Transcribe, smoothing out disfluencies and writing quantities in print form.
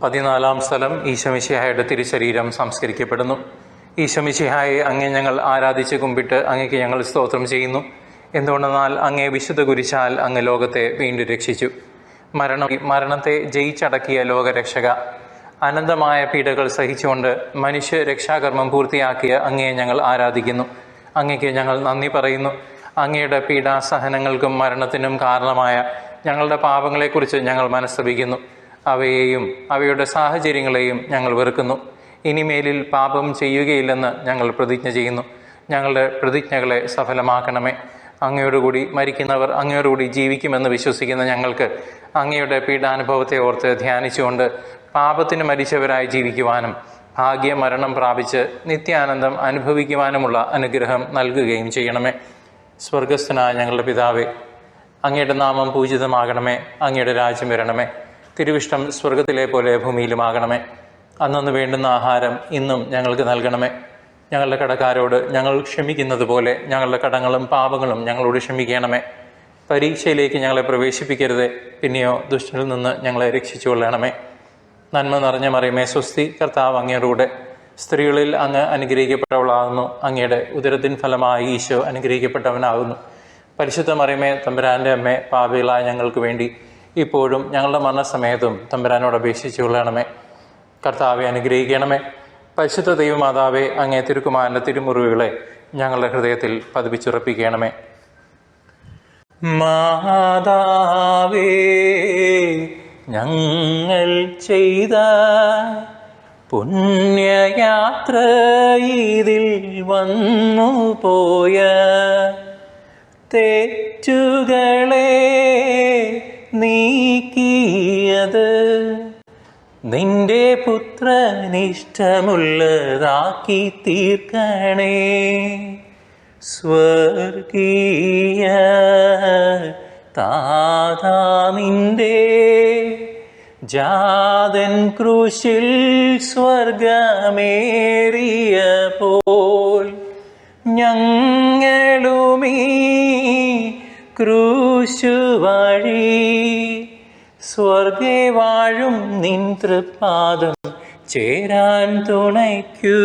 14-ാം സ്ഥലം ഈശോമിശിഹായുടെ തിരുശരീരം സംസ്കരിക്കപ്പെടുന്നു. ഈശോമിശിഹായെ അങ്ങേ ഞങ്ങൾ ആരാധിച്ച് കുമ്പിട്ട് അങ്ങേക്ക് ഞങ്ങൾ സ്തോത്രം ചെയ്യുന്നു. എന്തുകൊണ്ടെന്നാൽ അങ്ങേ വിശുദ്ധ കുരിശാൽ അങ്ങ് ലോകത്തെ വീണ്ടും രക്ഷിച്ചു. മരണത്തെ ജയിച്ചടക്കിയ ലോകരക്ഷക, അനന്തമായ പീഡകൾ സഹിച്ചുകൊണ്ട് മനുഷ്യ രക്ഷാകർമ്മം പൂർത്തിയാക്കിയ അങ്ങയെ ഞങ്ങൾ ആരാധിക്കുന്നു. അങ്ങയ്ക്ക് ഞങ്ങൾ നന്ദി പറയുന്നു. അങ്ങയുടെ പീഡാസഹനങ്ങൾക്കും മരണത്തിനും കാരണമായ ഞങ്ങളുടെ പാപങ്ങളെക്കുറിച്ച് ഞങ്ങൾ മനസ്തപിക്കുന്നു. അവയെയും അവയുടെ സാഹചര്യങ്ങളെയും ഞങ്ങൾ വെറുക്കുന്നു. ഇനിമേലിൽ പാപം ചെയ്യുകയില്ലെന്ന് ഞങ്ങൾ പ്രതിജ്ഞ ചെയ്യുന്നു. ഞങ്ങളുടെ പ്രതിജ്ഞകളെ സഫലമാക്കണമേ. അങ്ങയോടുകൂടി മരിക്കുന്നവർ അങ്ങയോടുകൂടി ജീവിക്കുമെന്ന് വിശ്വസിക്കുന്ന ഞങ്ങൾക്ക് അങ്ങയുടെ പീഡാനുഭവത്തെ ഓർത്ത് ധ്യാനിച്ചുകൊണ്ട് പാപത്തിന് മരിച്ചവരായി ജീവിക്കുവാനും ഭാഗ്യമരണം പ്രാപിച്ച് നിത്യാനന്ദം അനുഭവിക്കുവാനുമുള്ള അനുഗ്രഹം നൽകുകയും ചെയ്യണമേ. സ്വർഗസ്ഥനായ ഞങ്ങളുടെ പിതാവേ, അങ്ങയുടെ നാമം പൂജിതമാകണമേ. അങ്ങയുടെ രാജ്യം വരണമേ. തിരുവിഷ്ടം സ്വർഗത്തിലെ പോലെ ഭൂമിയിലുമാകണമേ. അന്നന്ന് വേണ്ടുന്ന ആഹാരം ഇന്നും ഞങ്ങൾക്ക് നൽകണമേ. ഞങ്ങളുടെ കടക്കാരോട് ഞങ്ങൾ ക്ഷമിക്കുന്നത് പോലെ ഞങ്ങളുടെ കടങ്ങളും പാപങ്ങളും ഞങ്ങളോട് ക്ഷമിക്കണമേ. പരീക്ഷയിലേക്ക് ഞങ്ങളെ പ്രവേശിപ്പിക്കരുതേ, പിന്നെയോ ദുഷ്ടനിൽ നിന്ന് ഞങ്ങളെ രക്ഷിച്ചുകൊള്ളണമേ. നന്മ നിറഞ്ഞ മറിയമേ സ്വസ്തി, കർത്താവ് അങ്ങയോടുകൂടെ സ്ത്രീകളിൽ അങ്ങ് അനുഗ്രഹിക്കപ്പെട്ടവളാകുന്നു. അങ്ങയുടെ ഉദരത്തിൻ ഫലമായി ഈശോ അനുഗ്രഹിക്കപ്പെട്ടവനാകുന്നു. പരിശുദ്ധ മറിയമേ തമ്പുരാൻ്റെ അമ്മേ, പാപികളായ ഞങ്ങൾക്ക് വേണ്ടി ഇപ്പോഴും ഞങ്ങളുടെ മരണസമയത്തും തമ്പുരാനോട് അപേക്ഷിച്ചു കൊള്ളണമേ. കർത്താവെ അനുഗ്രഹിക്കണമേ. പരിശുദ്ധ ദൈവമാതാവേ, അങ്ങേ തിരുക്കുമാരൻ്റെ തിരുമുറിവുകളെ ഞങ്ങളുടെ ഹൃദയത്തിൽ പതിപ്പിച്ചുറപ്പിക്കണമേ. മാതാവേ, ഞങ്ങൾ ചെയ്ത പുണ്യയാത്ര ഇതിൽ വന്നു പോയ തെറ്റുകളെ നീക്കിയത് നിന്റെ പുത്രനിഷ്ടമുള്ളതാക്കി തീർക്കണേ. സ്വർഗീയ താതാ, നിന്റെ ജാതൻ ക്രൂശിൽ സ്വർഗമേറിയ പോൽ ഞങ്ങളുമീ ക്രൂശു വഴി സ്വർഗേ വാഴും നിൻ തൃപ്പാദം ചേരാൻ തുണയ്ക്കൂ.